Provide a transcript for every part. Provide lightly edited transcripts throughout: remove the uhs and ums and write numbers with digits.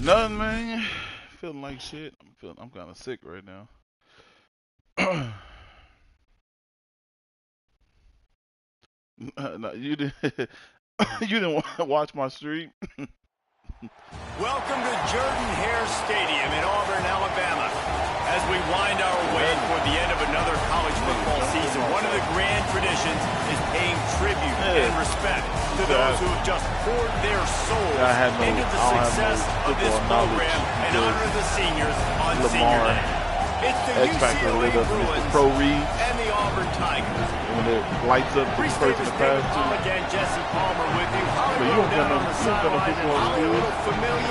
Nothing, man. Feeling like shit. I'm kind of sick right now. No, you didn't. You didn't watch my stream. Welcome to Jordan-Hare Stadium in Auburn, Alabama. As we wind our way toward the end of another college football season, one of the grand traditions is paying tribute and respect to those who have just poured their souls into the success of this program and honor the seniors on Senior Day. It's the UCLA Bruins and the Auburn Tigers. When it lights up the person to pass to. Again, Jesse Palmer with you. But you don't got no football skills.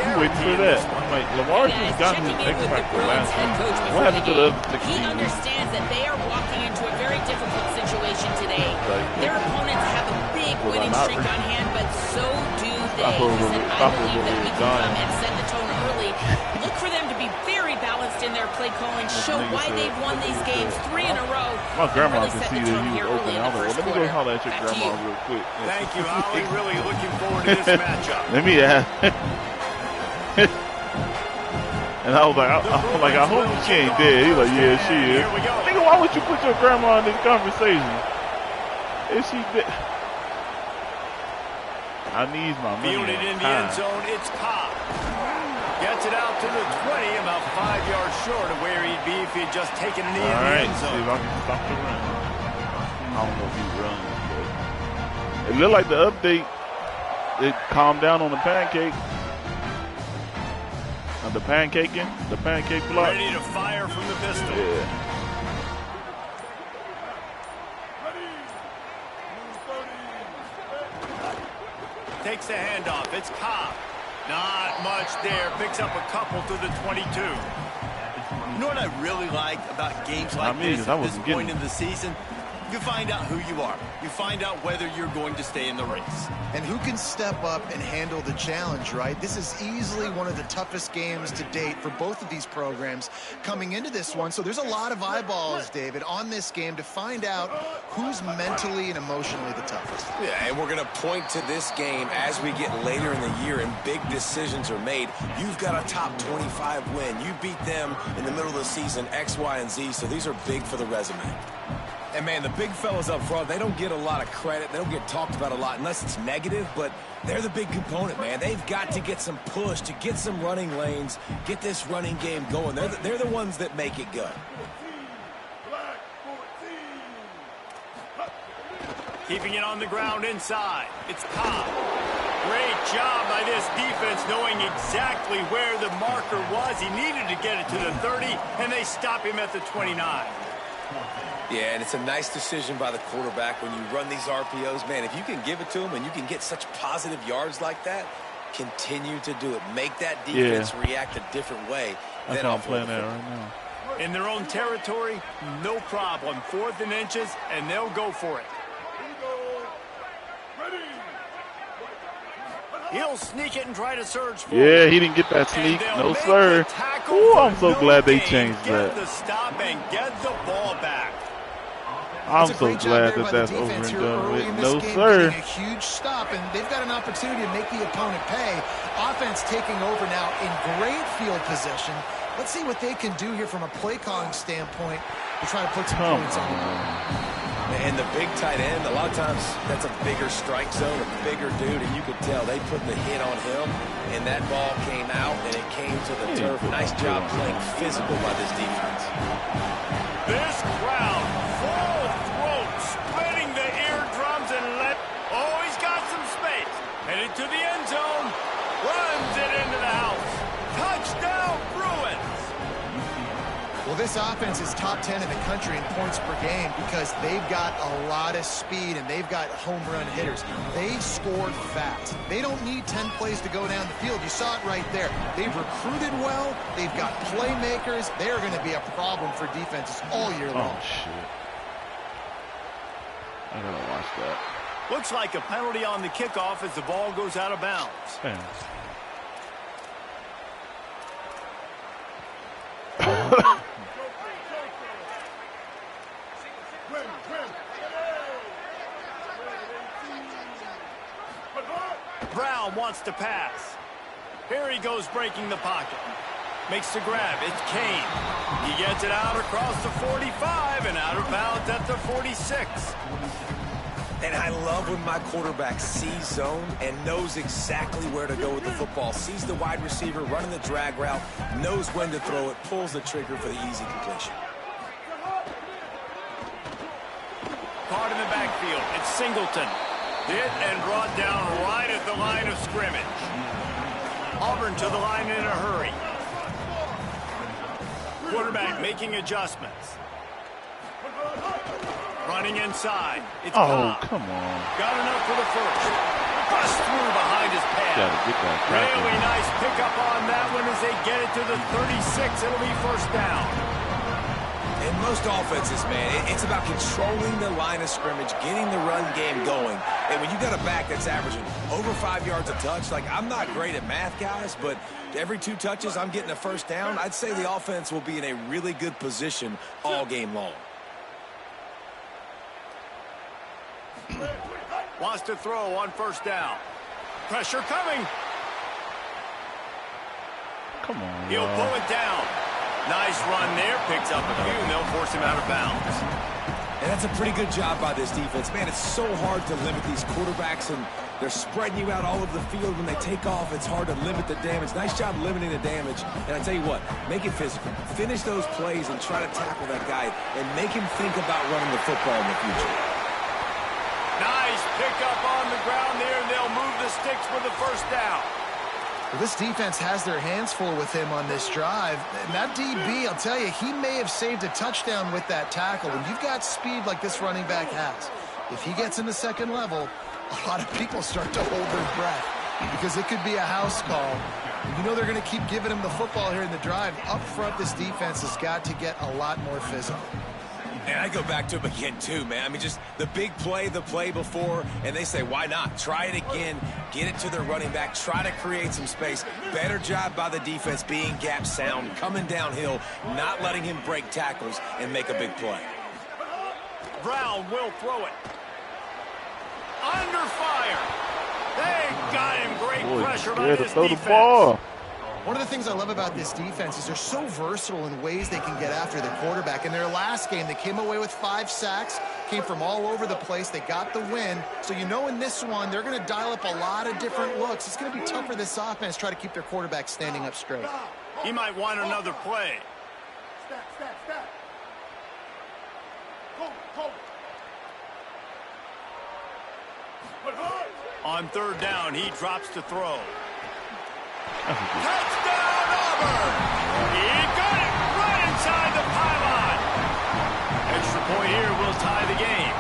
You waiting for that. I'm like, Lamar just got his X Factor last week. What happened to the other 6 He understands that they are walking into a very difficult situation today. Their opponents have a big winning streak on hand, but so do they. He said, I believe that we can come and set the tone early. Look for them to be very balanced in their play calling, show why they've won these games 3 in a row. My grandma can see that he was open. I was like, let me go holler at your grandma real quick. Thank you, Holly. Really looking forward to this matchup. Let me ask. And I was like, I hope she ain't dead. He's like, yeah, she is. Nigga, why would you put your grandma in this conversation? Is she dead? I need my money. Fielded in the end zone, it's Cobb. Gets it out to the 20, about 5 yards short of where he'd be if he'd just taken a knee in the end zone. See if I can stop the run. I don't know if he runs, but it looked like the update, it calmed down on the pancake. The pancake block. Ready to fire from the pistol. Yeah. Takes the handoff. It's Cobb. Not much there. Picks up a couple to the 22. You know what I really like about games like this at this point in the season? You find out who you are. You find out whether you're going to stay in the race. And who can step up and handle the challenge, right? This is easily one of the toughest games to date for both of these programs coming into this one. So there's a lot of eyeballs, David, on this game to find out who's mentally and emotionally the toughest. Yeah, and we're going to point to this game as we get later in the year and big decisions are made. You've got a top 25 win. You beat them in the middle of the season, X, Y, and Z, so these are big for the resume. And, man, the big fellas up front, they don't get a lot of credit. They don't get talked about a lot unless it's negative, but they're the big component, man. They've got to get some push, to get some running lanes, get this running game going. They're the ones that make it go. Keeping it on the ground inside. It's Cobb. Great job by this defense knowing exactly where the marker was. He needed to get it to the 30, and they stop him at the 29. Yeah, and it's a nice decision by the quarterback when you run these RPOs. Man, if you can give it to them and you can get such positive yards like that, continue to do it. Make that defense react a different way. That's how I'm playing that right now. In their own territory, no problem. 4th and inches, and they'll go for it. He'll sneak it and try to surge forward. Yeah, he didn't get that sneak. No, sir. Ooh, I'm so glad they changed that. Get the stop and get the ball back. I'm so glad that that's over and done with. No, sir. A huge stop, and they've got an opportunity to make the opponent pay. Offense taking over now in great field position. Let's see what they can do here from a play calling standpoint to try to put some points on the board. And the big tight end, a lot of times that's a bigger strike zone, a bigger dude, and you could tell they put the hit on him, and that ball came out, and it came to the turf. Nice job playing physical by this defense. This crowd, full throat, splitting the eardrums and he's got some space. Headed to the end zone, runs it into the house. Touchdown, Bruins! Well, this offense is top 10 in the country in points per game because they've got a lot of speed and they've got home run hitters. They scored fast. They don't need 10 plays to go down the field. You saw it right there. They've recruited well. They've got playmakers. They're going to be a problem for defenses all year long. Oh, shit. I gotta watch that. Looks like a penalty on the kickoff as the ball goes out of bounds. Damn. Brown wants to pass. Here There he goes, breaking the pocket. Makes the grab. It's Kane. He gets it out across the 45 and out of bounds at the 46. And I love when my quarterback sees zone and knows exactly where to go with the football. Sees the wide receiver running the drag route, knows when to throw it, pulls the trigger for the easy completion. Caught in the backfield. It's Singleton. Hit and brought down right at the line of scrimmage. Auburn to the line in a hurry. Quarterback making adjustments. Running inside. It's Cobb. Come on. Got enough for the first. Bust through behind his pad. Really nice pickup on that one as they get it to the 36. It'll be first down. In most offenses, man, it's about controlling the line of scrimmage, getting the run game going. And when you got a back that's averaging over 5 yards a touch, like, I'm not great at math, guys, but every 2 touches I'm getting a first down, I'd say the offense will be in a really good position all game long. Wants to throw on first down. Pressure coming. Come on. He'll pull it down. Nice run there. Picks up a few, and they'll force him out of bounds. And that's a pretty good job by this defense. Man, it's so hard to limit these quarterbacks, and they're spreading you out all over the field. When they take off, it's hard to limit the damage. Nice job limiting the damage. And I tell you what, make it physical. Finish those plays and try to tackle that guy and make him think about running the football in the future. Nice pickup on the ground there, and they'll move the sticks for the first down. Well, this defense has their hands full with him on this drive. And that DB, I'll tell you, he may have saved a touchdown with that tackle. When you've got speed like this running back has, if he gets in the second level, a lot of people start to hold their breath because it could be a house call. And you know they're going to keep giving him the football here in the drive. Up front, this defense has got to get a lot more physical. And I go back to him again, too, man. I mean, just the big play, the play before, and they say, why not? Try it again, get it to their running back, try to create some space. Better job by the defense being gap sound, coming downhill, not letting him break tackles and make a big play. Brown will throw it. Under fire. They got him. Great pressure by this defense. One of the things I love about this defense is they're so versatile in ways they can get after the quarterback. In their last game, they came away with 5 sacks, came from all over the place. They got the win. So you know in this one, they're going to dial up a lot of different looks. It's going to be tough for this offense to try to keep their quarterback standing up straight. He might want another play. On third down, he drops to throw. Touchdown, Auburn! He got it right inside the pylon. Extra point here will tie the game.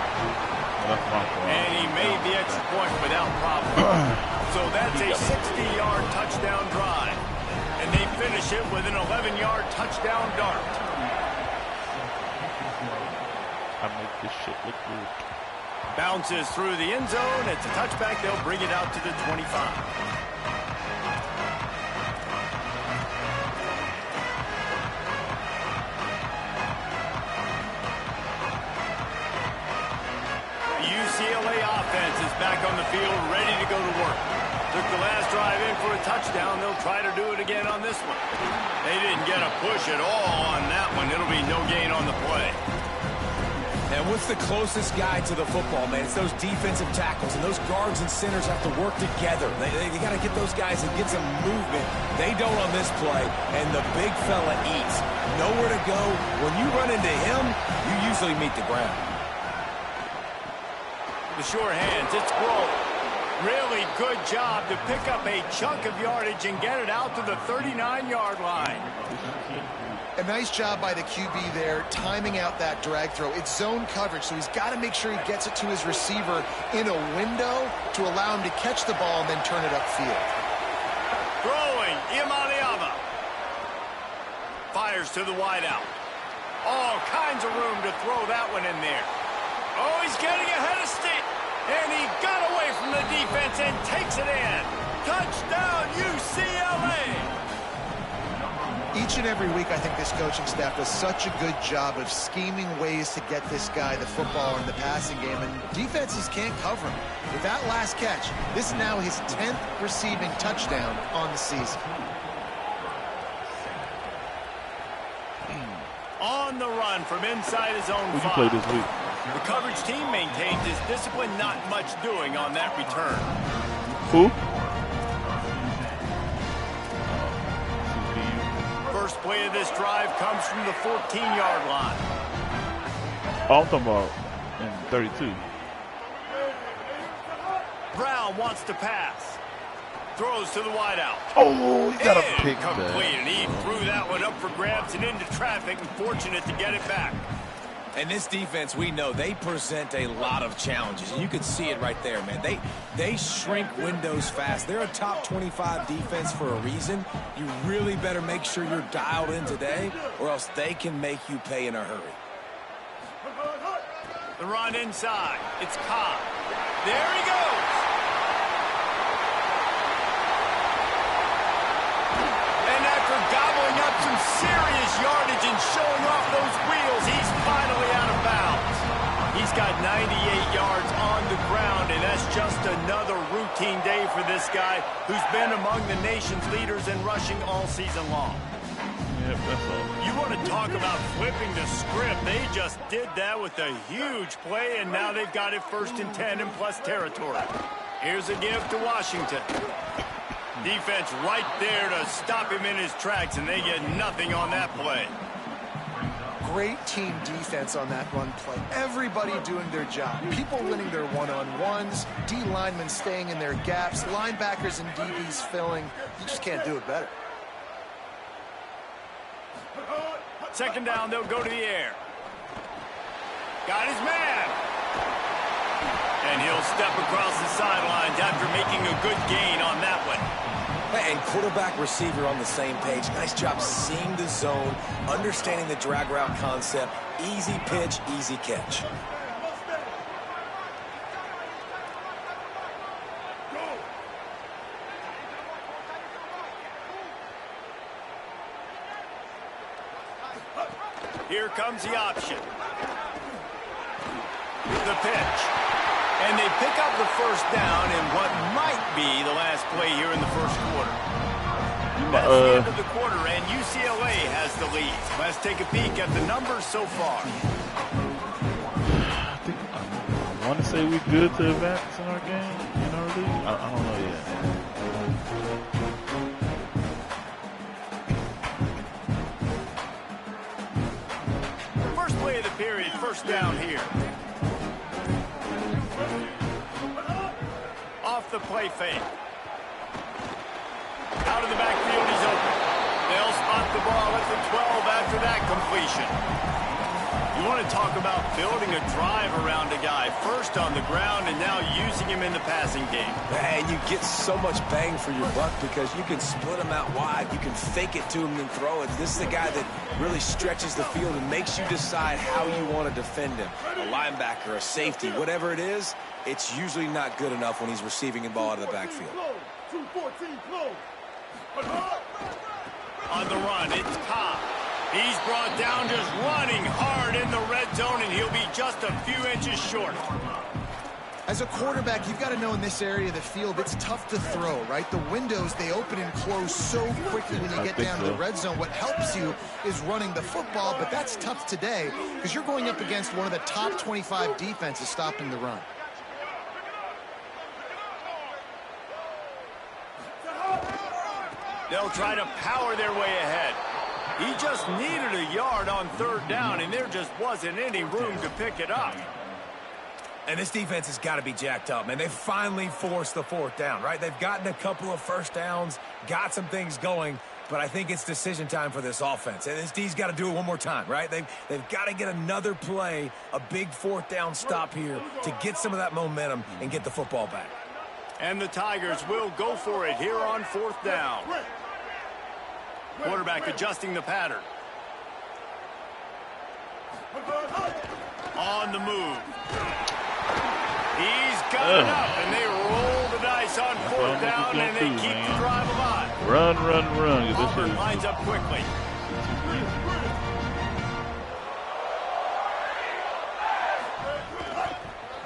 And he made the extra point without problem. So that's a 60-yard touchdown drive. And they finish it with an 11-yard touchdown dart. I make this shit look good. Bounces through the end zone. It's a touchback. They'll bring it out to the 25. UCLA offense is back on the field, ready to go to work. Took the last drive in for a touchdown. They'll try to do it again on this one. They didn't get a push at all on that one. It'll be no gain on the play. And what's the closest guy to the football, man? It's those defensive tackles, and those guards and centers have to work together. They got to get those guys and get some movement. They don't on this play, and the big fella eats. Nowhere to go. When you run into him, you usually meet the ground. The sure hands, it's Grove. Really good job to pick up a chunk of yardage and get it out to the 39-yard line. A nice job by the QB there, timing out that drag throw. It's zone coverage, so he's got to make sure he gets it to his receiver in a window to allow him to catch the ball and then turn it upfield. Throwing, Imaliava. Fires to the wideout. All kinds of room to throw that one in there. Oh, he's getting ahead of Steve. And he got away from the defense and takes it in. Touchdown, UCLA. Each and every week, I think this coaching staff does such a good job of scheming ways to get this guy the football in the passing game, and defenses can't cover him. With that last catch, this is now his 10th receiving touchdown on the season. On the run from inside his own Who'd you play this week? The coverage team maintains his discipline, not much doing on that return. Who? First play of this drive comes from the 14-yard line. Oh, I'm talking about in 32. Brown wants to pass. Throws to the wideout. Oh, he got a pick complete, back. and he threw that one up for grabs and into traffic, and fortunate to get it back. And this defense, we know, they present a lot of challenges. And you can see it right there, man. They shrink windows fast. They're a top 25 defense for a reason. You really better make sure you're dialed in today, or else they can make you pay in a hurry. The run inside. It's Cobb. There he goes. And after gobbling up some serious yardage and showing off those wheels, he's finally out of bounds. He's got 98 yards on the ground, and that's just another routine day for this guy who's been among the nation's leaders in rushing all season long. Yep, that's all. You want to talk about flipping the script. They just did that with a huge play, and now they've got it 1st and 10 in plus territory. Here's a give to Washington. Defense right there to stop him in his tracks, and they get nothing on that play. Great team defense on that run play. Everybody doing their job. People winning their one-on-ones, D linemen staying in their gaps, linebackers and DBs filling. You just can't do it better. Second down, they'll go to the air. Got his man. And he'll step across the sidelines after making a good gain on that one. And quarterback, receiver on the same page. Nice job seeing the zone, understanding the drag route concept. Easy pitch, easy catch. Here comes the option. The pitch. And they pick up the first down in what might be the last play here in the first quarter. That's the end of the quarter, and UCLA has the lead. Let's take a peek at the numbers so far. I want to say we're good to advance in our game, in our league. I don't know yet. First play of the period, first down here. Off the play fake. Out of the backfield, he's open. They'll spot the ball at the 12 after that completion. You want to talk about building a drive around a guy. First on the ground and now using him in the passing game. And you get so much bang for your buck because you can split him out wide. You can fake it to him and throw it. This is the guy that really stretches the field and makes you decide how you want to defend him. A linebacker, a safety, whatever it is, it's usually not good enough when he's receiving the ball out of the backfield. On the run, it's Cobb. He's brought down just running hard in the red zone, and he'll be just a few inches short. As a quarterback, you've got to know in this area of the field, it's tough to throw, right? The windows, they open and close so quickly when you get down to the red zone. What helps you is running the football, but that's tough today because you're going up against one of the top 25 defenses stopping the run. They'll try to power their way ahead. He just needed a yard on third down, and there just wasn't any room to pick it up. And this defense has got to be jacked up, man. They finally forced the fourth down, right? They've gotten a couple of first downs, got some things going, but I think it's decision time for this offense. And this D's got to do it one more time, right? They've got to get another play, a big fourth down stop here to get some of that momentum and get the football back. And the Tigers will go for it here on fourth down. Quarterback adjusting the pattern. On the move. He's got it up, and they roll the dice on fourth down, and they keep the drive alive. Run. Auburn lines up quickly.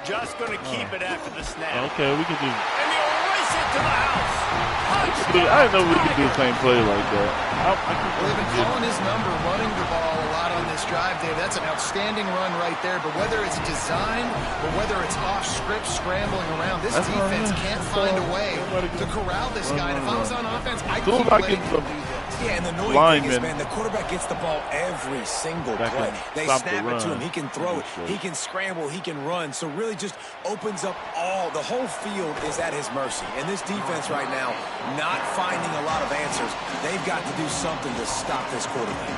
Just going to keep it after the snap. Okay, we can do. And he'll race it to the house. I didn't know we could do the same play like that. They've been calling his number, running the ball a lot on this drive, Dave. That's an outstanding run right there. But whether it's designed or whether it's off script, scrambling around, this defense can't find a way to corral this guy. And if I was on offense, I couldn't let him do this. Yeah, and the annoying thing is, man, the quarterback gets the ball every single play. They snap it to him. He can throw it. He can scramble. He can run. So really just opens up the whole field is at his mercy. And this defense right now, not finding a lot of answers. They've got to do something to stop this quarterback.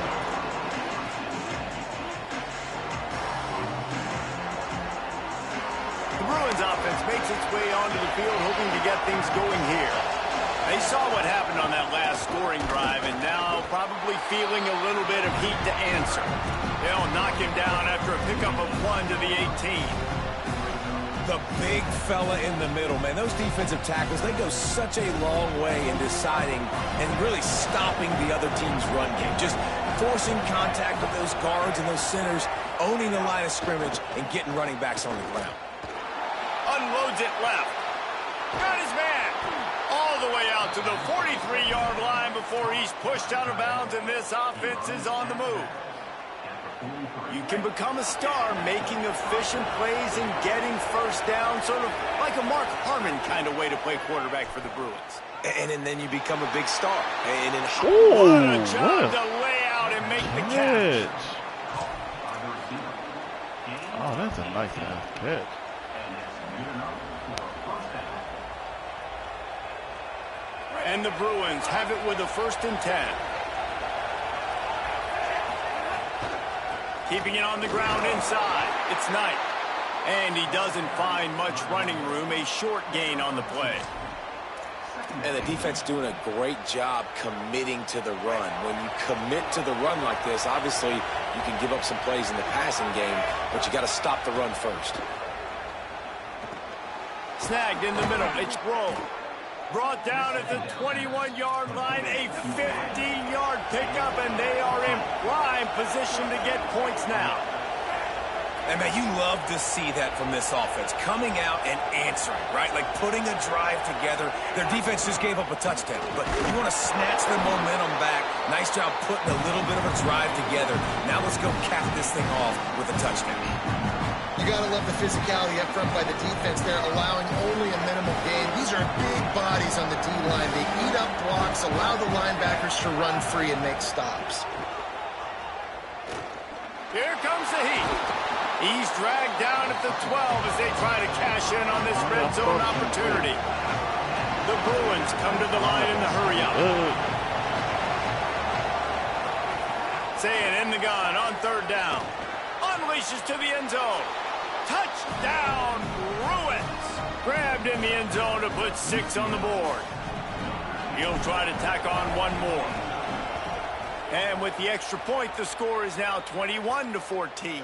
The Bruins offense makes its way onto the field, hoping to get things going here. They saw what happened on that last scoring drive, and now probably feeling a little bit of heat to answer. They'll knock him down after a pickup of 1 to the 18. The big fella in the middle, man. Those defensive tackles, they go such a long way in deciding and really stopping the other team's run game. Just forcing contact with those guards and those centers, owning the line of scrimmage, and getting running backs on the ground. Unloads it left. Got his man. All the way out to the 43-yard line before he's pushed out of bounds, and this offense is on the move. You can become a star making efficient plays and getting first down, sort of like a Mark Harmon kind of way to play quarterback for the Bruins. And then you become a big star. And then what a job to lay out and make the catch. Oh, that's a nice catch. And the Bruins have it with a 1st and 10. Keeping it on the ground inside. It's Knight. And he doesn't find much running room. A short gain on the play. And the defense doing a great job committing to the run. When you commit to the run like this, obviously you can give up some plays in the passing game, but you got to stop the run first. Snagged in the middle. It's Rowe. Brought down at the 21-yard line, a 15-yard pickup, and they are in prime position to get points now. And, man, you love to see that from this offense, coming out and answering, right? Like putting a drive together. Their defense just gave up a touchdown, but you want to snatch their momentum back. Nice job putting a little bit of a drive together. Now let's go cap this thing off with a touchdown. You got to love the physicality up front by the defense there, allowing only a minimal gain. These are big bodies on the D-line. They eat up blocks, allow the linebackers to run free and make stops. Here comes the heat. He's dragged down at the 12 as they try to cash in on this red zone opportunity. The Bruins come to the line in the hurry up. Saying in the gun on 3rd down. Unleashes to the end zone. Touchdown, Bruins. Grabbed in the end zone to put 6 on the board. He'll try to tack on 1 more. And with the extra point, the score is now 21-14.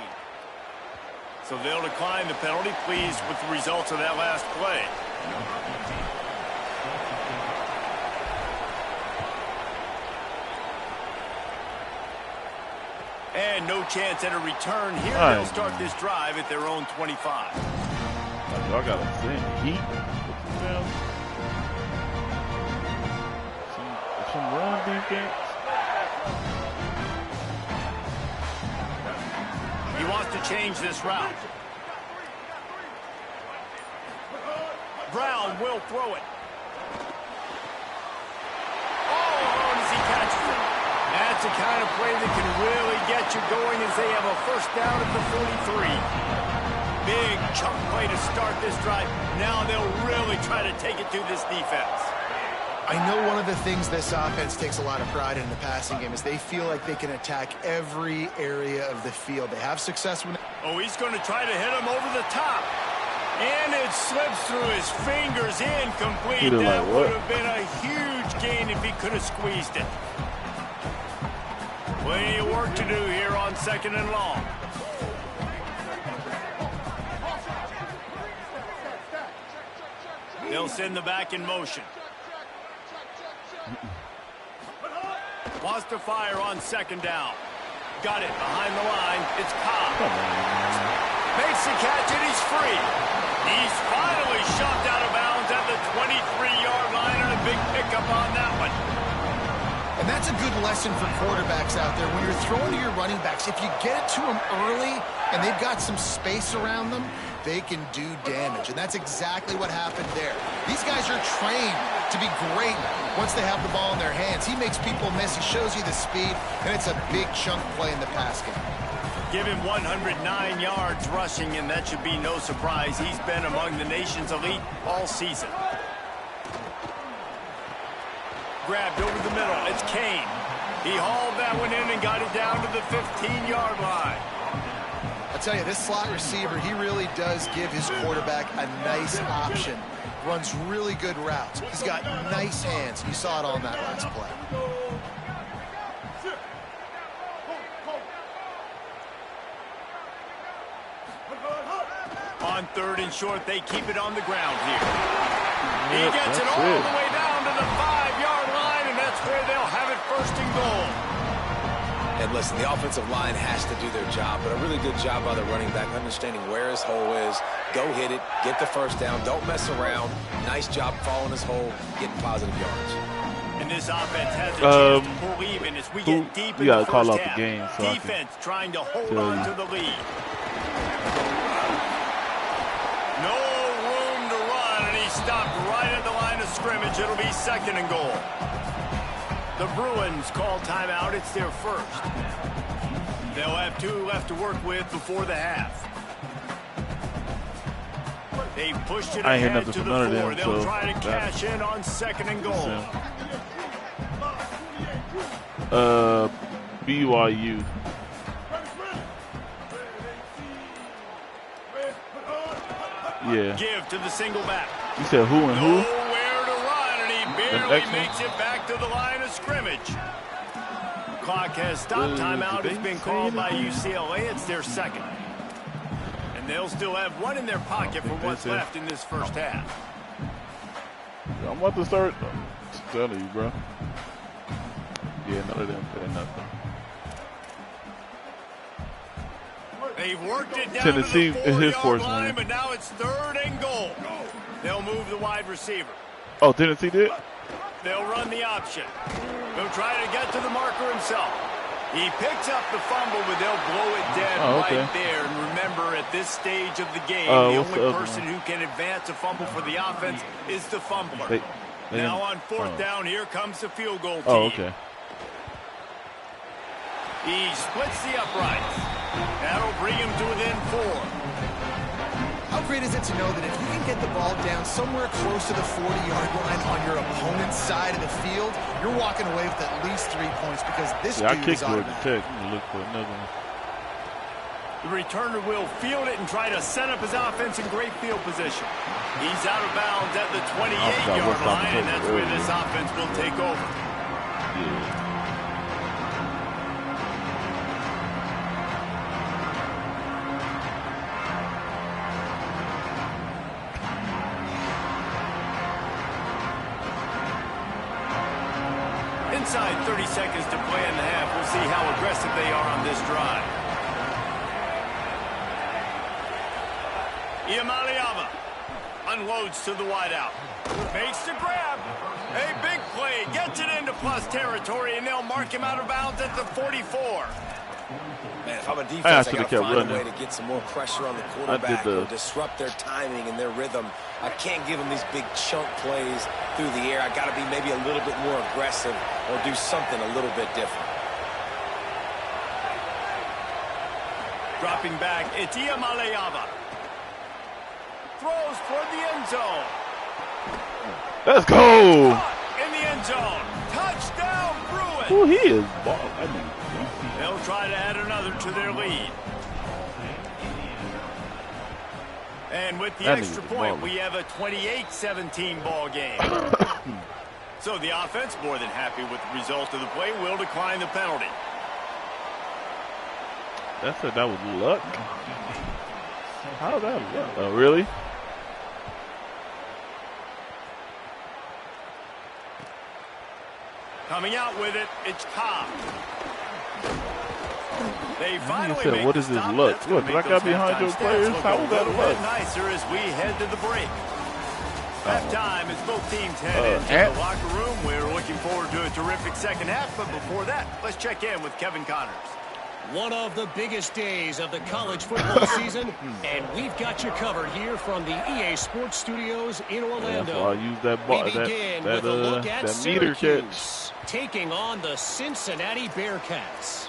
So they'll decline the penalty, pleased with the results of that last play. And no chance at a return here. They'll start this drive at their own 25. Y'all got to send heat. Some run defense. He wants to change this route. Brown will throw it. Oh, as he catches it. That's the kind of play that can really get you going as they have a 1st down at the 43. Big chunk play to start this drive. Now they'll really try to take it to this defense. I know one of the things this offense takes a lot of pride in the passing game is they feel like they can attack every area of the field. They have success when... Oh, he's going to try to hit him over the top. And it slips through his fingers, incomplete. That would have been a huge gain if he could have squeezed it. Plenty of work to do here on 2nd and long. They'll send the back in motion. Wants to fire on 2nd down. Got it behind the line. It's Cobb. Makes the catch and he's free. He's finally shoved out of bounds bounds at the 23-yard line, and a big pickup on that one. And that's a good lesson for quarterbacks out there. When you're throwing to your running backs, if you get it to them early and they've got some space around them, they can do damage. And that's exactly what happened there. These guys are trained to be great once they have the ball in their hands. He makes people miss. He shows you the speed, and it's a big chunk play in the pass game. Give him 109 yards rushing, and that should be no surprise. He's been among the nation's elite all season. Grabbed over the middle. It's Kane. He hauled that one in and got it down to the 15-yard line. I'll tell you, this slot receiver, he really does give his quarterback a nice option. Runs really good routes. He's got nice hands. You saw it on that last play. On 3rd and short, they keep it on the ground here. He gets it all the way down to the 5-yard line, and that's where they'll have it 1st and goal. And listen, the offensive line has to do their job, but a really good job by the running back understanding where his hole is. Go hit it, get the 1st down, don't mess around. Nice job following his hole, getting positive yards. And this offense has a chance to pull even as we get deep in the first half. Defense trying to hold on to the lead. No room to run, and he stopped right at the line of scrimmage. It'll be 2nd and goal. The Bruins call timeout. It's their 1st. They'll have 2 left to work with before the half. They've pushed it ahead to the 4. They'll try to cash in on 2nd and goal. BYU. Yeah. Give to the single back. You said who and who? Nowhere to run, and he barely makes it back to the line of scrimmage. Clock has stopped. Timeout has been called by UCLA. It's their 2nd. And they'll still have 1 in their pocket for what's left in this first half. I'm about to start telling you, bro. Yeah, none of them said nothing. They've worked it down Tennessee to the 4-yard line, line. but now it's 3rd and goal. They'll move the wide receiver. Oh, Tennessee did? They'll run the option. They'll try to get to the marker himself. He picks up the fumble, but they'll blow it dead right there. And remember, at this stage of the game, the only person who can advance a fumble for the offense is the fumbler. Now on 4th down, here comes the field goal team. Oh, okay. He splits the uprights. That'll bring him to within 4. How great is it to know that if you can get the ball down somewhere close to the 40-yard line on your opponent's side of the field, you're walking away with at least 3 points because this dude is automatic. Look for another one. The returner will field it and try to set up his offense in great field position. He's out of bounds at the 28-yard line, and that's where this offense will take over. Yeah. Inside 30 seconds to play in the half. We'll see how aggressive they are on this drive. Iamaleava unloads to the wideout. Makes the grab. A big play. Gets it into plus territory, and they'll mark him out of bounds at the 44. Man, if I'm a defense, I got to find a way to get some more pressure on the quarterback or disrupt their timing and their rhythm. I can't give them these big chunk plays through the air. I got to be maybe a little bit more aggressive or do something a little bit different. Dropping back, it's Iamaleava. Throws toward the end zone. Let's go! In the end zone. Touchdown, Bruins! Who he is? They'll try to add another to their lead. And with the extra point, we have a 28-17 ball game. So the offense, more than happy with the result of the play, will decline the penalty. That was luck. How that luck? Oh, really? Coming out with it, it's Cobb. They finally said, what is this luck? What, did I got behind your players? How was that luck? Nicer as we head to the break. Halftime as both teams head into the locker room. We're looking forward to a terrific second half, but before that, let's check in with Kevin Connors. One of the biggest days of the college football season, and we've got you covered here from the EA Sports Studios in Orlando. I'll use that ball, we begin with a look at Syracuse taking on the Cincinnati Bearcats.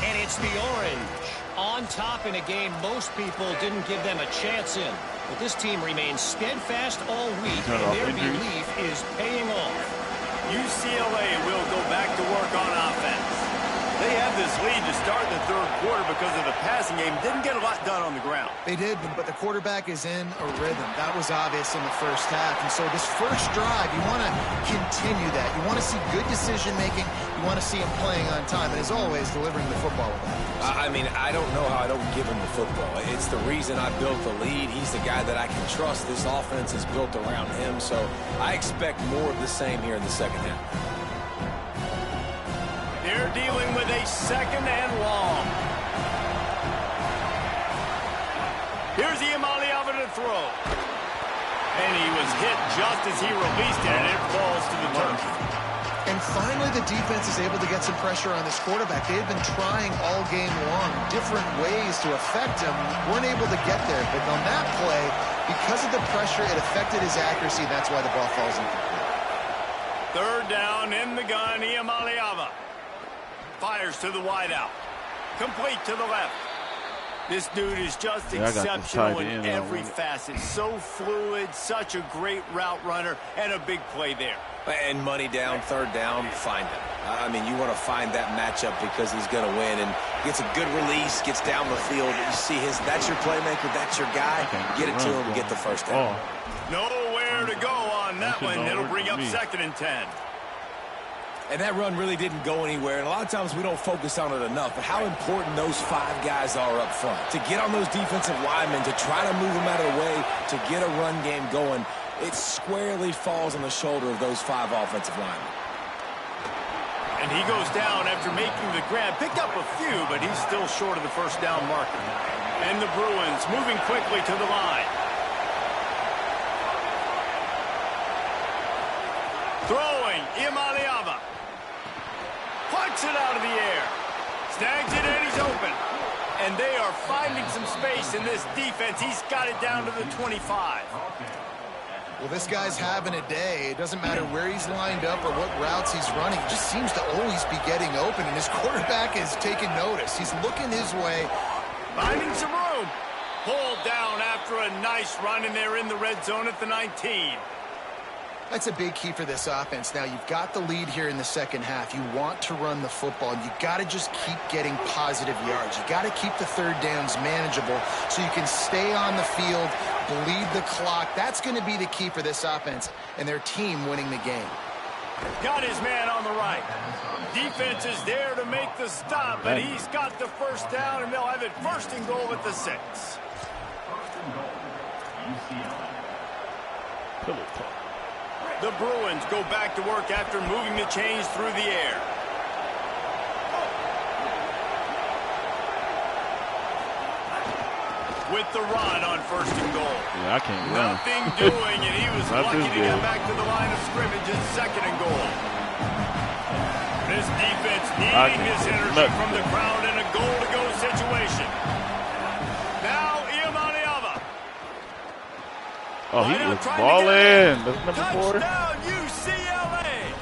And it's the Orange on top in a game most people didn't give them a chance in. But this team remains steadfast all week, and their belief is paying off. UCLA will go back to work on offense. They had this lead to start the third quarter because of the passing game. Didn't get a lot done on the ground. They did, but the quarterback is in a rhythm. That was obvious in the first half. And so this first drive, you want to continue that. You want to see good decision-making. You want to see him playing on time. And as always, delivering the football with that. I mean, I don't know how I don't give him the football. It's the reason I built the lead. He's the guy that I can trust. This offense is built around him. So I expect more of the same here in the second half. They're dealing with a second and long. Here's Iamaleava to throw. And he was hit just as he released it, and it falls to the turf. And finally, the defense is able to get some pressure on this quarterback. They had been trying all game long, different ways to affect him. Weren't able to get there. But on that play, because of the pressure, it affected his accuracy. That's why the ball falls incomplete. Third down in the gun, Iamaleava. Fires to the wideout. Complete to the left. This dude is just exceptional in every facet. So fluid, such a great route runner, and a big play there. And money down, third down, find him. I mean, you want to find that matchup because he's going to win. And gets a good release, gets down the field. You see that's your playmaker, that's your guy. Get it to him, get the first down. Nowhere to go on that one. It'll bring up 2nd and 10. And that run really didn't go anywhere. And a lot of times we don't focus on it enough. But how important those 5 guys are up front. To get on those defensive linemen, to try to move them out of the way, to get a run game going, it squarely falls on the shoulder of those 5 offensive linemen. And he goes down after making the grab. Picked up a few, but he's still short of the first down marker. And the Bruins moving quickly to the line. Throwing, Iamaleava. Plucks it out of the air. Snags it and he's open. And they are finding some space in this defense. He's got it down to the 25. Well, this guy's having a day. It doesn't matter where he's lined up or what routes he's running. He just seems to always be getting open, and his quarterback is taking notice. He's looking his way. Finding some room. Pulled down after a nice run, and they're in the red zone at the 19. That's a big key for this offense. Now, you've got the lead here in the second half. You want to run the football, and you got to just keep getting positive yards. You got to keep the third downs manageable so you can stay on the field, bleed the clock. That's going to be the key for this offense and their team winning the game. Got his man on the right. Defense is there to make the stop, but he's got the first down, and they'll have it 1st and goal at the 6. The Bruins go back to work after moving the chains through the air. With the run on 1st and goal. Yeah, I can't run. Nothing doing, and he was lucky to get back to the line of scrimmage at 2nd and goal. This defense needing this energy from the crowd in a goal-to-go situation. Now, Iamaleava. Oh, he was balling. That's number 4. Touchdown, UCLA.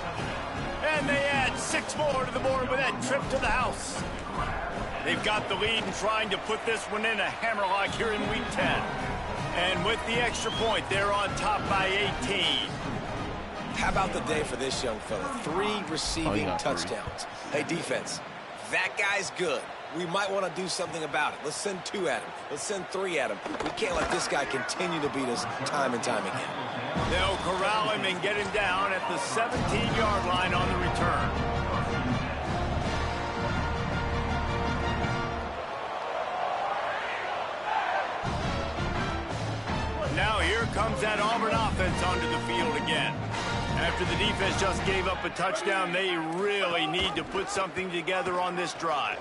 And they add 6 more to the board with that trip to the house. They've got the lead and trying to put this one in a hammerlock here in Week 10. And with the extra point, they're on top by 18. How about the day for this young fella? 3 receiving touchdowns. Hey, defense, that guy's good. We might want to do something about it. Let's send 2 at him. Let's send 3 at him. We can't let this guy continue to beat us time and time again. They'll corral him and get him down at the 17-yard line on the return. Now here comes that Auburn offense onto the field again. After the defense just gave up a touchdown, they really need to put something together on this drive.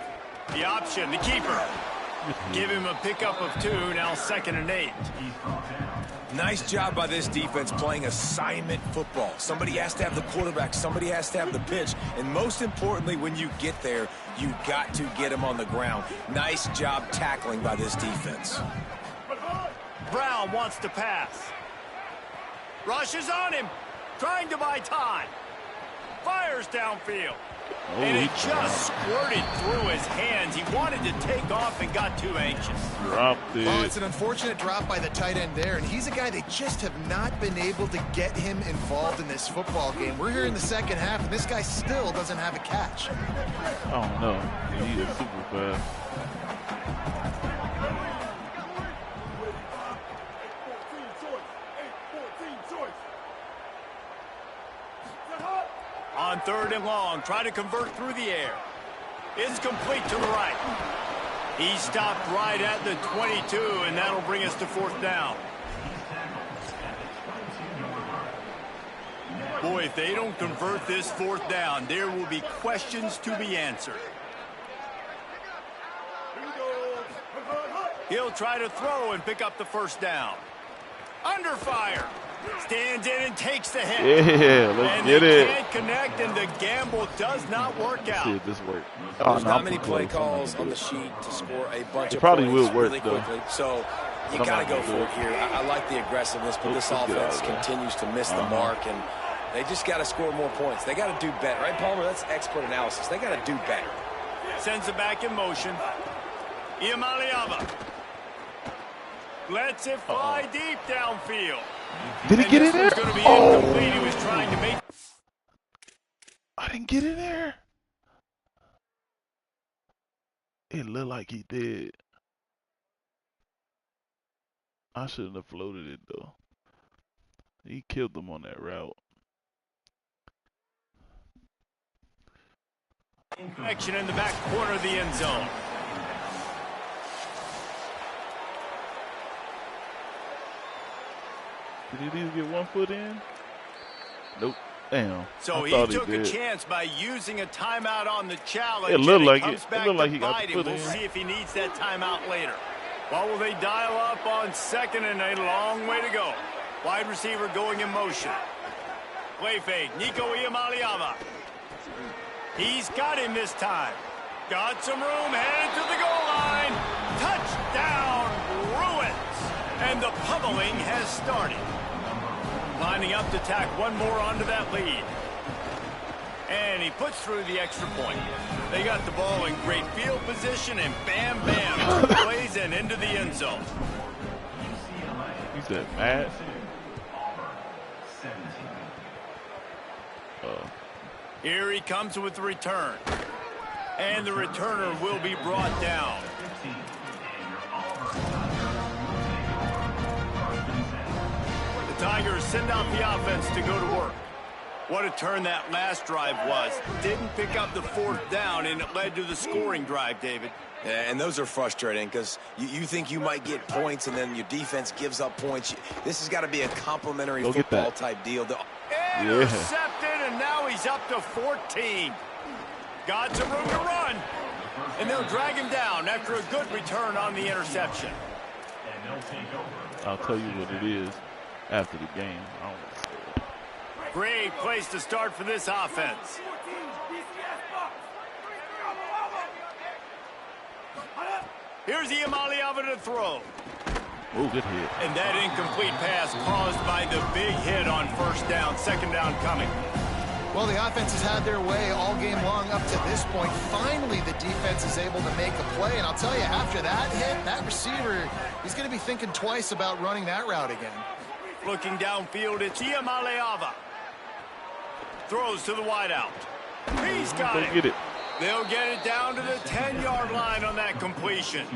The option, the keeper. Give him a pickup of 2, now 2nd and 8. Nice job by this defense playing assignment football. Somebody has to have the quarterback. Somebody has to have the pitch. And most importantly, when you get there, you got to get him on the ground. Nice job tackling by this defense. Brown wants to pass. Rushes on him, trying to buy time. Fires downfield. And it just squirted through his hands. He wanted to take off and got too anxious. Dropped it. Well, it's an unfortunate drop by the tight end there, and he's a guy they just have not been able to get him involved in this football game. We're here in the second half, and this guy still doesn't have a catch. Oh, no. He is super fast. On 3rd and long, try to convert through the air. It's complete to the right. He stopped right at the 22, and that'll bring us to 4th down. Boy, if they don't convert this 4th down, there will be questions to be answered. He'll try to throw and pick up the 1st down. Under fire. Stands in and takes the hit. Yeah, let's get it. Can't connect, and the gamble does not work out. See if this works. There's not many play calls on the sheet to score a bunch of probably points will work, really though. quickly. So you got to go for it here. I like the aggressiveness, but this offense continues to miss the mark, and they just got to score more points. They got to do better. Right, Palmer? That's expert analysis. They got to do better. Sends it back in motion. Iamaleava lets it fly deep downfield. Did he get in there? Going to be incomplete. He was trying to make. I didn't get in there. It looked like he did. I shouldn't have floated it though. He killed them on that route. Action in the back corner of the end zone. Did he at least get 1 foot in? Nope. Damn. So he took a chance by using a timeout on the challenge. It looked like it. It looked like he got the foot in. We'll see if he needs that timeout later. What will they dial up on 2nd and a long way to go? Wide receiver going in motion. Play fake. Nico Iamaleava. He's got him this time. Got some room. Headed to the goal line. Touchdown, Bruins. And the pummeling has started. Lining up to tack one more onto that lead. And he puts through the extra point. They got the ball in great field position, and bam, bam, 2 plays and into the end zone. He said, Matt. Here he comes with the return. And the returner will be brought down. The Tigers send out the offense to go to work. What a turn that last drive was. Didn't pick up the 4th down, and it led to the scoring drive, David. Yeah, and those are frustrating because you think you might get points, and then your defense gives up points. This has got to be a complimentary football-type deal. Intercepted, and now he's up to 14. Got some room to run. And they'll drag him down after a good return on the interception. I'll tell you what it is after the game. I don't want to say it. Great place to start for this offense. Here's Iamaleava to throw. Oh, good hit. And that incomplete pass caused by the big hit on 1st down. 2nd down coming. Well, the offense has had their way all game long up to this point. Finally, the defense is able to make a play. And I'll tell you, after that hit, that receiver, he's going to be thinking twice about running that route again. Looking downfield, it's Iamaleava. Throws to the wideout. He's got it. Get it. They'll get it down to the 10-yard line on that completion.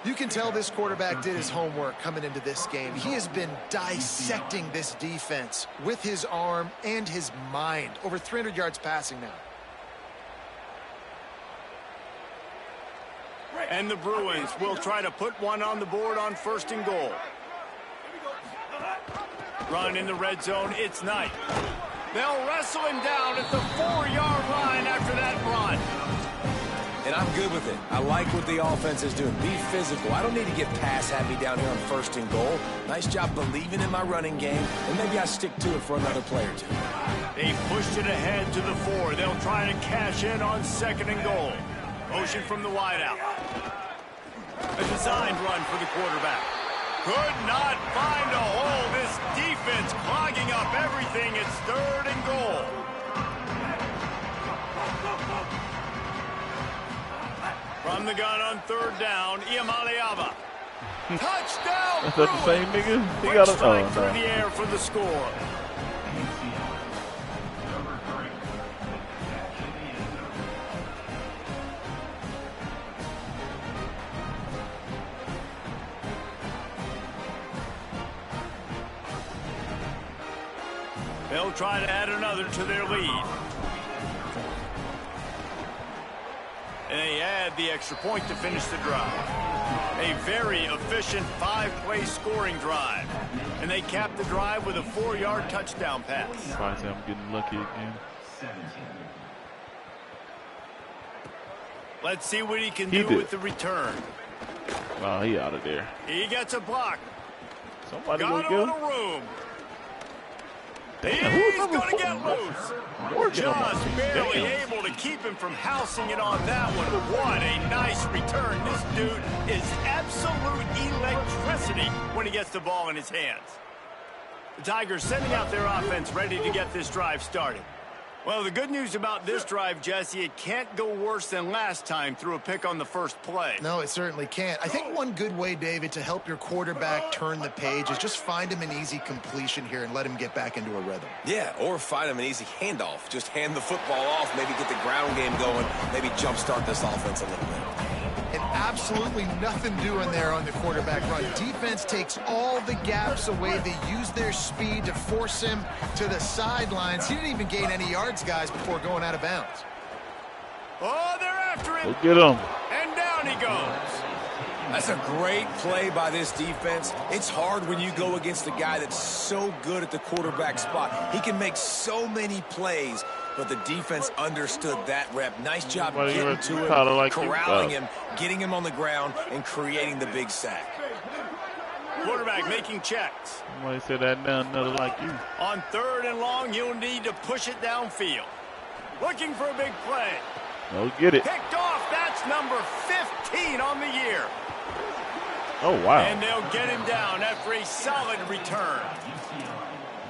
You can tell this quarterback did his homework coming into this game. He has been dissecting this defense with his arm and his mind. Over 300 yards passing now. And the Bruins will try to put one on the board on 1st and goal. Run in the red zone, it's Knight. They'll wrestle him down at the 4-yard line after that run. And I'm good with it. I like what the offense is doing. Be physical. I don't need to get pass-happy down here on 1st and goal. Nice job believing in my running game, and maybe I stick to it for another play or 2. They pushed it ahead to the 4. They'll try to cash in on 2nd and goal. Motion from the wideout. A designed run for the quarterback. Could not find a hole. This defense clogging up everything. It's 3rd and goal. From the gun on 3rd down, Iamaleava. Touchdown! Is that the same nigga? He Quick got a strike no. through the air for the score. They'll try to add another to their lead. And they add the extra point to finish the drive. A very efficient 5-play scoring drive. And they cap the drive with a 4-yard touchdown pass. I'm getting lucky again. Let's see what he can do with the return. Oh, he out of there. He gets a block. Somebody got go a little room. Damn, he's going to get loose. Just barely Damn. able to keep him from housing it on that one. What a nice return. This dude is absolute electricity when he gets the ball in his hands. The Tigers sending out their offense ready to get this drive started. Well, the good news about this drive, Jesse, it can't go worse than last time through a pick on the first play. No, it certainly can't. I think one good way, David, to help your quarterback turn the page is just find him an easy completion here and let him get back into a rhythm. Yeah, or find him an easy handoff. Just hand the football off, maybe get the ground game going, maybe jumpstart this offense a little bit. And absolutely nothing doing there on the quarterback run. Defense takes all the gaps away. They use their speed to force him to the sidelines. He didn't even gain any yards, guys, before going out of bounds. Oh, they're after him. Go get him. And down he goes. That's a great play by this defense. It's hard when you go against a guy that's so good at the quarterback spot. He can make so many plays, but the defense understood that rep. Nice job getting to him, corralling him, getting him on the ground, and creating the big sack. Quarterback making checks. Somebody said that now, another like you. On 3rd and long, you'll need to push it downfield. Looking for a big play. Go get it. Picked off. That's number 15 on the year. Oh, wow. And they'll get him down after a solid return.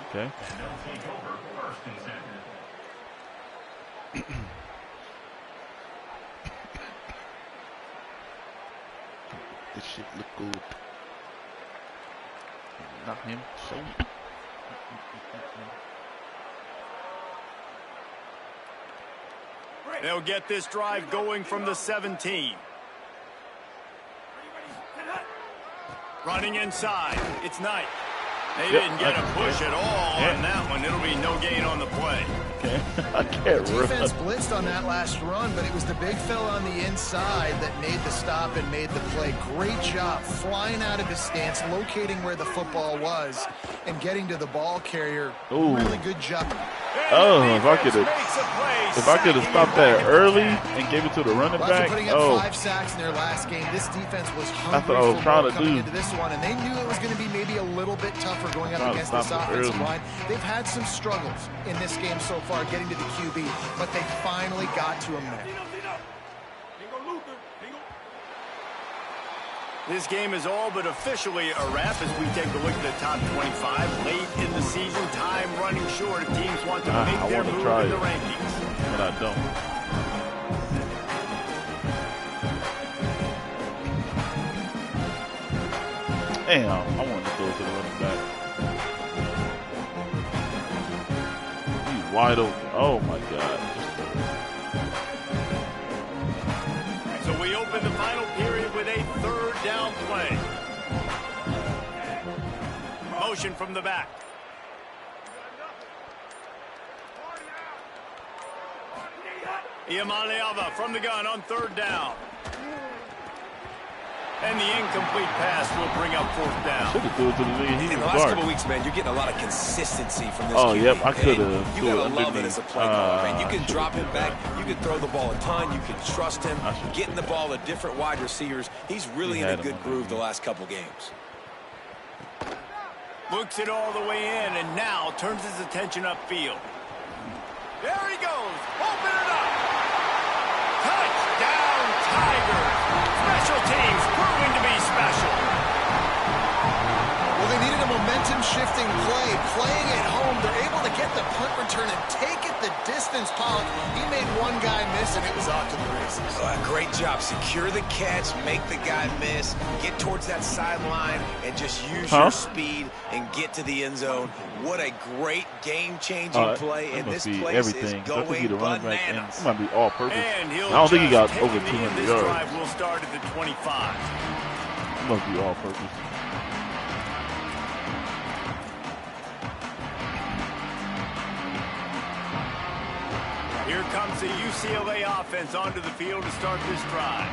Okay. This shit look good. Not him. So. They'll get this drive going from the 17. Running inside. It's Knight. They didn't get a push at all on that one. It'll be no gain on the play. I can't The defense blitzed on that last run, but it was the big fella on the inside that made the stop and made the play. Great job flying out of his stance, locating where the football was, and getting to the ball carrier. Ooh. Really good job. Oh, if I could have stopped that early and gave it to the running back. Putting up 5 sacks in their last game. This defense was hungry. That's what I was trying to do. Into this one, and they knew it was going to be maybe a little bit tougher going up against this offensive line. They've had some struggles in this game so far getting to the QB, but they finally got to him there. This game is all but officially a wrap as we take a look at the top 25 late in the season. Time running short if teams want to make their move in the rankings. But I don't. Damn, I want to throw to the running back. He's wide open. Oh my God. So we open the final period with a 3rd down play. Motion from the back. Iamaleava from the gun on 3rd down. And the incomplete pass will bring up fourth down. Should have threw it to the lead. In the last couple weeks, man, you're getting a lot of consistency from this QB. Yep, I could have. You gotta love it as a play caller, man. You can drop him back. You can throw the ball a ton. You can trust him. Getting the ball to different wide receivers. He's really in a good groove the last couple games. Looks it all the way in, and now turns his attention upfield. There he goes. Open it up. Touchdown, Tigers. Special teams proving to be special. Well, they needed a momentum-shifting play. Playing at home, they're able to get the punt return and take it the distance. Pollock, he made one guy miss, and it was off to the races. Great job. Secure the catch, make the guy miss, get towards that sideline, and just use your speed and get to the end zone. What a great game-changing play, and this place is going bananas. It might be all-purpose. And I don't think he got over 200 this yards. drive will start at the 25. It must be all-purpose. Here comes the UCLA offense onto the field to start this drive.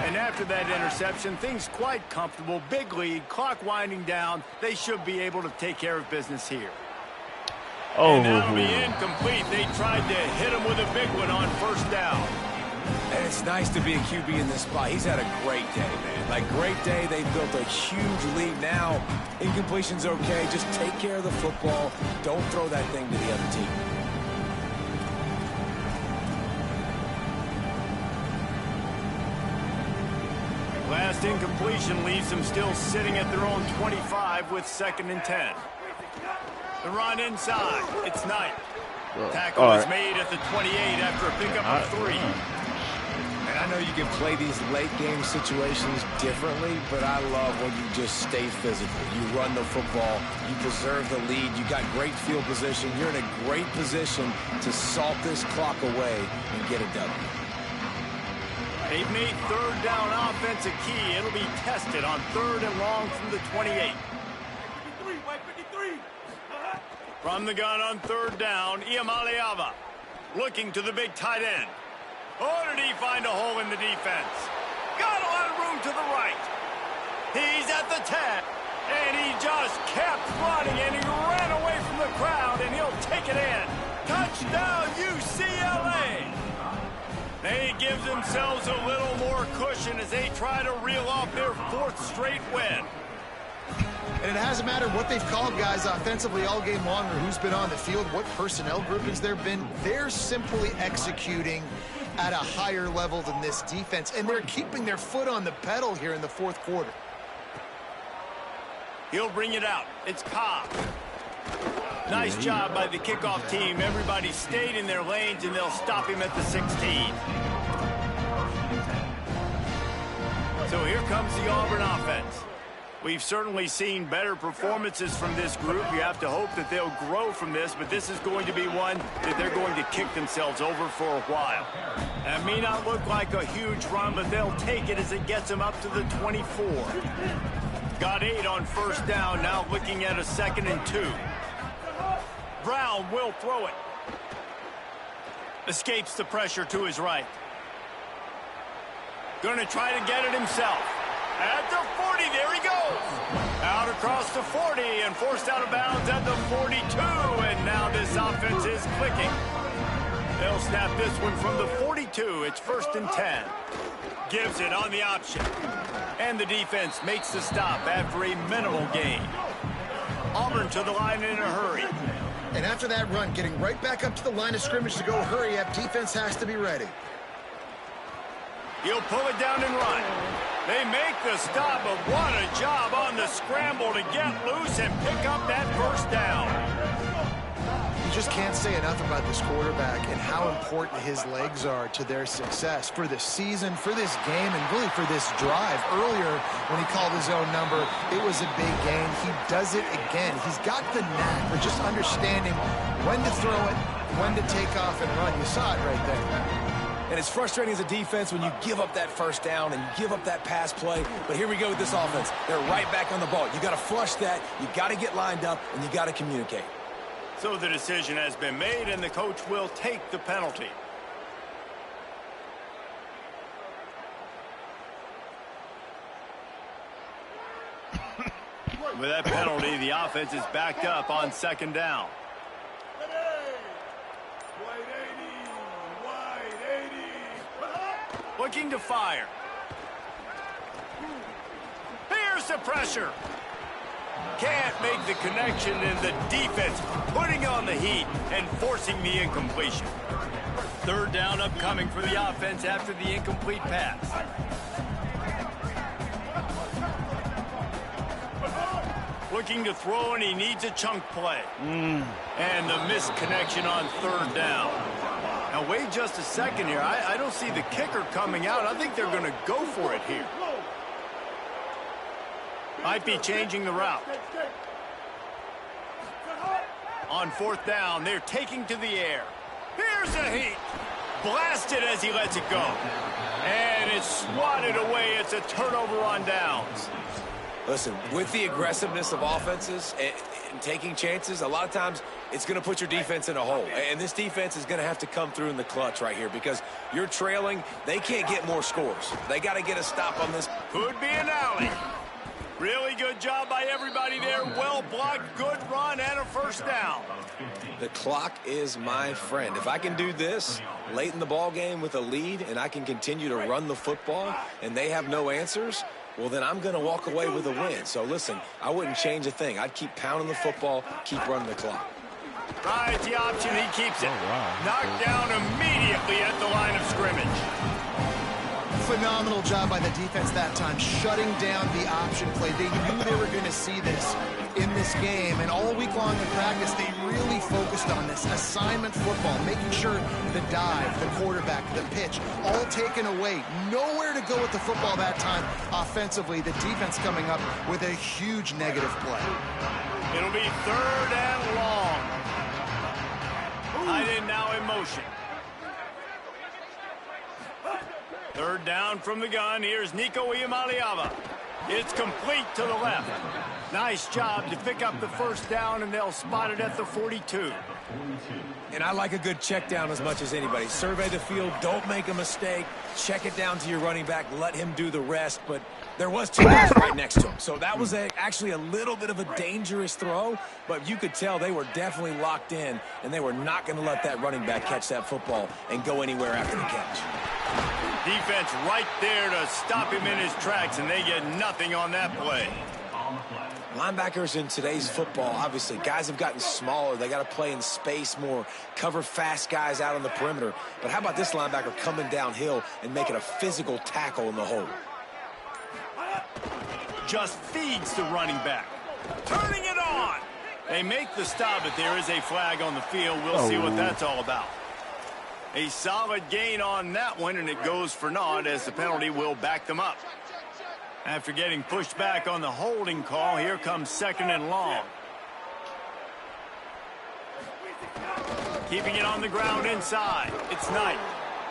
And after that interception, things quite comfortable. Big lead, clock winding down. They should be able to take care of business here. And that'll be incomplete. They tried to hit him with a big one on first down. And it's nice to be a QB in this spot. He's had a great day, man. Like, great day. They built a huge lead. Now, incompletion's okay. Just take care of the football. Don't throw that thing to the other team. Last incompletion leaves them still sitting at their own 25 with 2nd and 10. The run inside. It's Knight. Tackle is made at the 28 after a pickup of 3. And I know you can play these late game situations differently, but I love when you just stay physical. You run the football, you preserve the lead, you got great field position. You're in a great position to salt this clock away and get it done. They've made third down offense a key. It'll be tested on 3rd and long from the 28. From the gun on 3rd down, Iamaleava looking to the big tight end. Oh, did he find a hole in the defense? Got a lot of room to the right. He's at the 10, and he just kept running, and he ran away from the crowd, and he'll take it in. Touchdown, UCLA! They give themselves a little more cushion as they try to reel off their 4th straight win. And it hasn't mattered what they've called guys offensively all game long or who's been on the field, what personnel groupings there have been. They're simply executing at a higher level than this defense, and they're keeping their foot on the pedal here in the 4th quarter. He'll bring it out. It's Cobb. Nice job by the kickoff team. Everybody stayed in their lanes, and they'll stop him at the 16. So here comes the Auburn offense. We've certainly seen better performances from this group. You have to hope that they'll grow from this, but this is going to be one that they're going to kick themselves over for a while. It may not look like a huge run, but they'll take it as it gets them up to the 24. Got 8 on first down, now looking at a 2nd and 2. Brown will throw it. Escapes the pressure to his right. Going to try to get it himself. At the 40, there he goes. Out across the 40 and forced out of bounds at the 42. And now this offense is clicking. They'll snap this one from the 42. It's 1st and 10. Gives it on the option. And the defense makes the stop after a minimal gain. Auburn to the line in a hurry. And after that run, getting right back up to the line of scrimmage to go hurry up, defense has to be ready. He'll pull it down and run. They make the stop, but what a job on the scramble to get loose and pick up that first down. You just can't say enough about this quarterback and how important his legs are to their success for the season, for this game, and really for this drive. Earlier, when he called his own number, it was a big gain. He does it again. He's got the knack for just understanding when to throw it, when to take off and run. You saw it right there. And it's frustrating as a defense when you give up that first down and you give up that pass play. But here we go with this offense. They're right back on the ball. You got to flush that. You got to get lined up, and you got to communicate. So the decision has been made, and the coach will take the penalty. With that penalty, the offense is backed up on second down. Looking to fire. Here's the pressure. Can't make the connection, and the defense putting on the heat and forcing the incompletion. Third down upcoming for the offense after the incomplete pass. Looking to throw, and he needs a chunk play. And the missed connection on third down. Now, wait just a second here. I don't see the kicker coming out. I think they're going to go for it here. Might be changing the route. On fourth down, they're taking to the air. Here's a heat. Blasted as he lets it go. And it's swatted away. It's a turnover on downs. Listen, with the aggressiveness of offenses and taking chances, a lot of times it's going to put your defense in a hole. And this defense is going to have to come through in the clutch right here because you're trailing. They can't get more scores. They got to get a stop on this. Could be an alley. Really good job by everybody there. Well blocked, good run, and a first down. The clock is my friend. If I can do this late in the ball game with a lead and I can continue to run the football and they have no answers, well, then I'm going to walk away with a win. So, listen, I wouldn't change a thing. I'd keep pounding the football, keep running the clock. Right, the option, he keeps it. Knocked down immediately at the line of scrimmage. Phenomenal job by the defense that time, shutting down the option play. They knew they were going to see this in this game, and all week long in practice, they really focused on this assignment football, making sure the dive, the quarterback, the pitch, all taken away. Nowhere to go with the football that time offensively. The defense coming up with a huge negative play. It'll be third and long. Tight end now in motion. Third down from the gun. Here's Nico Iamaleava. It's complete to the left. Nice job to pick up the first down, and they'll spot it at the 42. And I like a good check down as much as anybody. Survey the field, don't make a mistake, check it down to your running back, let him do the rest. But there was two guys right next to him. So that was actually a little bit of a dangerous throw, but you could tell they were definitely locked in, and they were not going to let that running back catch that football and go anywhere after the catch. Defense right there to stop him in his tracks, and they get nothing on that play. Linebackers in today's football, obviously, guys have gotten smaller. They got to play in space more, cover fast guys out on the perimeter. But how about this linebacker coming downhill and making a physical tackle in the hole? Just feeds the running back. Turning it on. They make the stop, but there is a flag on the field. We'll see what that's all about. A solid gain on that one, and it goes for naught as the penalty will back them up. After getting pushed back on the holding call, here comes second and long. Keeping it on the ground inside. It's Knight.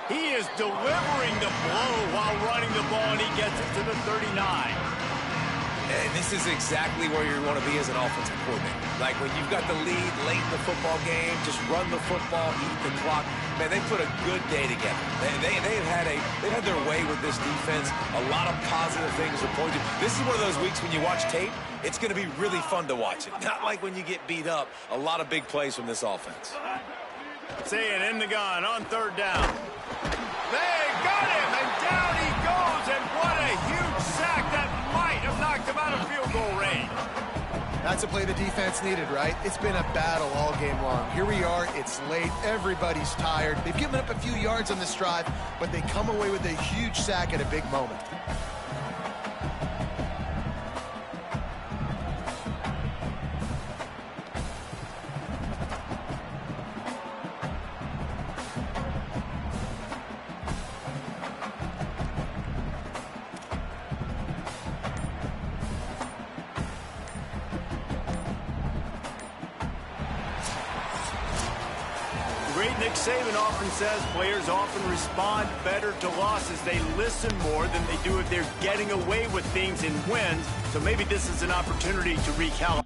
He is delivering the blow while running the ball, and he gets it to the 39. And this is exactly where you want to be as an offensive coordinator. Like when you've got the lead late in the football game, just run the football, eat the clock. Man, they put a good day together. They've had their way with this defense. A lot of positive things are pointed. This is one of those weeks when you watch tape, it's going to be really fun to watch it. Not like when you get beat up. A lot of big plays from this offense. Saying in the gun on third down. They got him, and down he goes, and what a huge sack that might have knocked him out of field goal range. That's a play the defense needed, right? It's been a battle all game long. Here we are, it's late, everybody's tired. They've given up a few yards on this drive, but they come away with a huge sack at a big moment. Nick Saban often says players often respond better to losses. They listen more than they do if they're getting away with things in wins. So maybe this is an opportunity to recalibrate.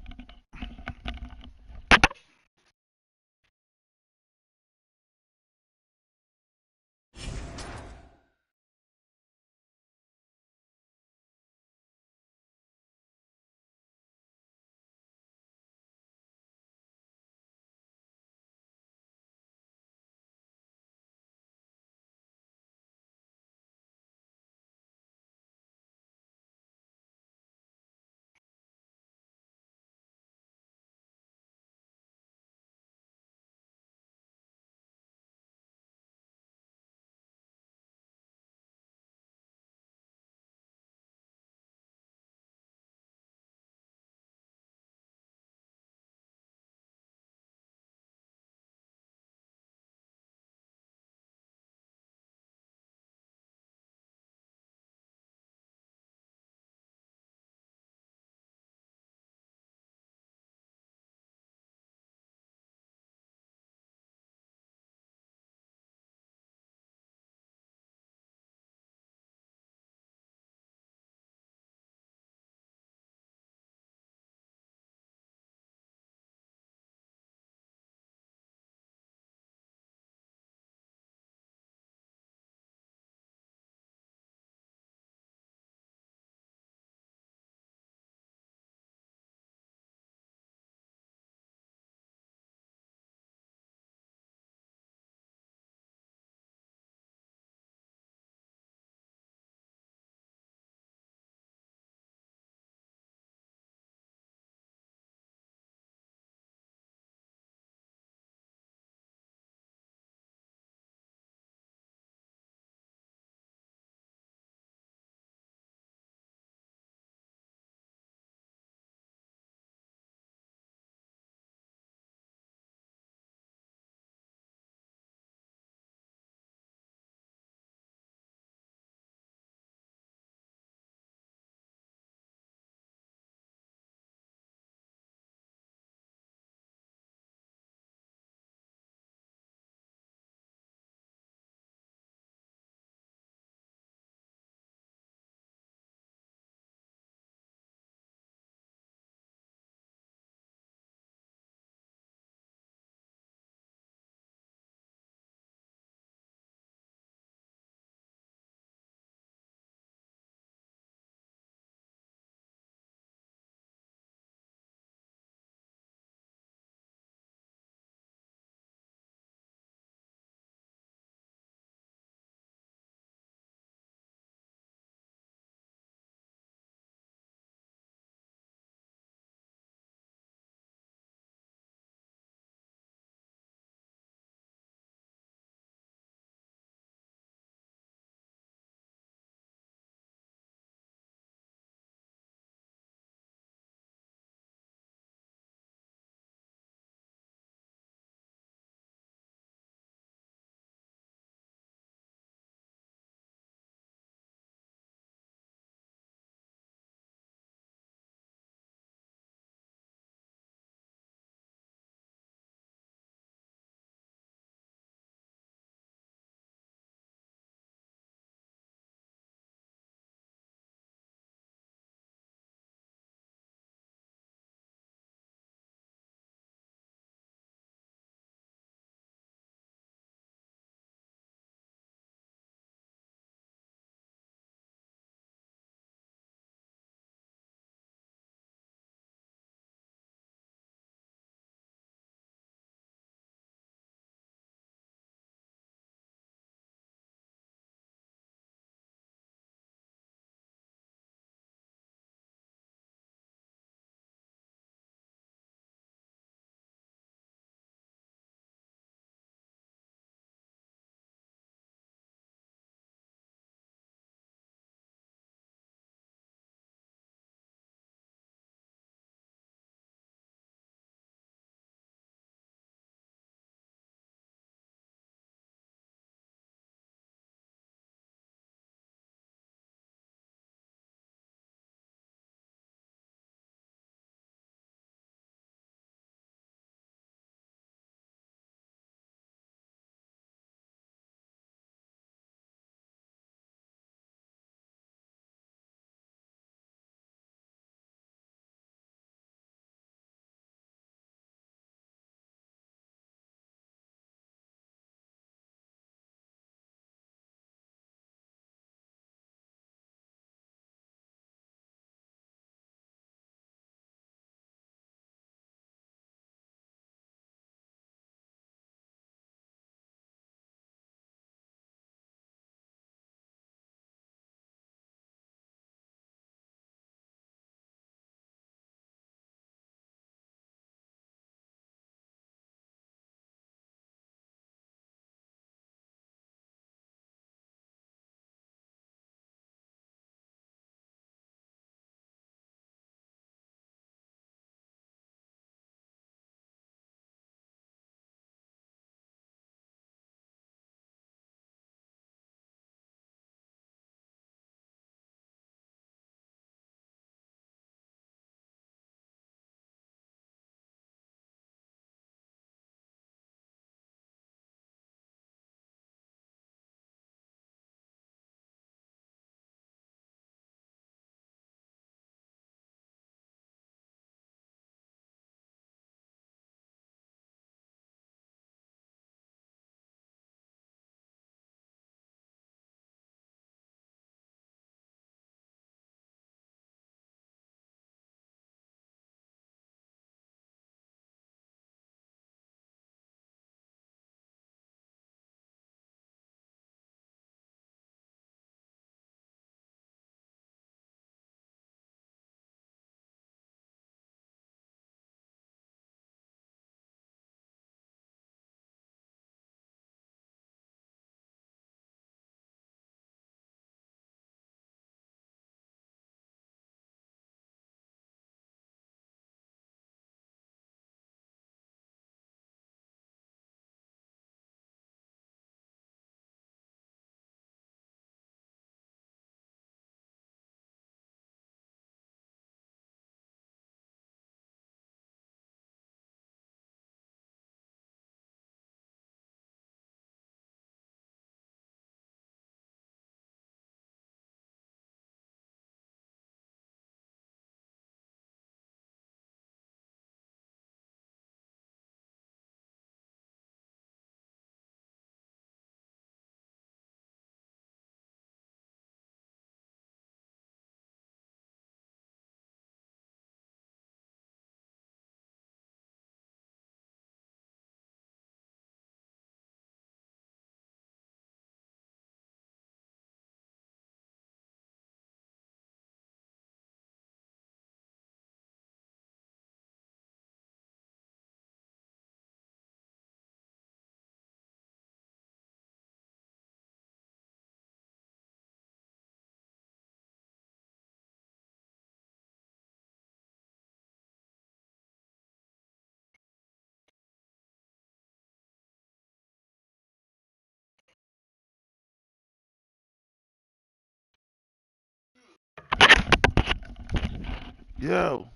Yo.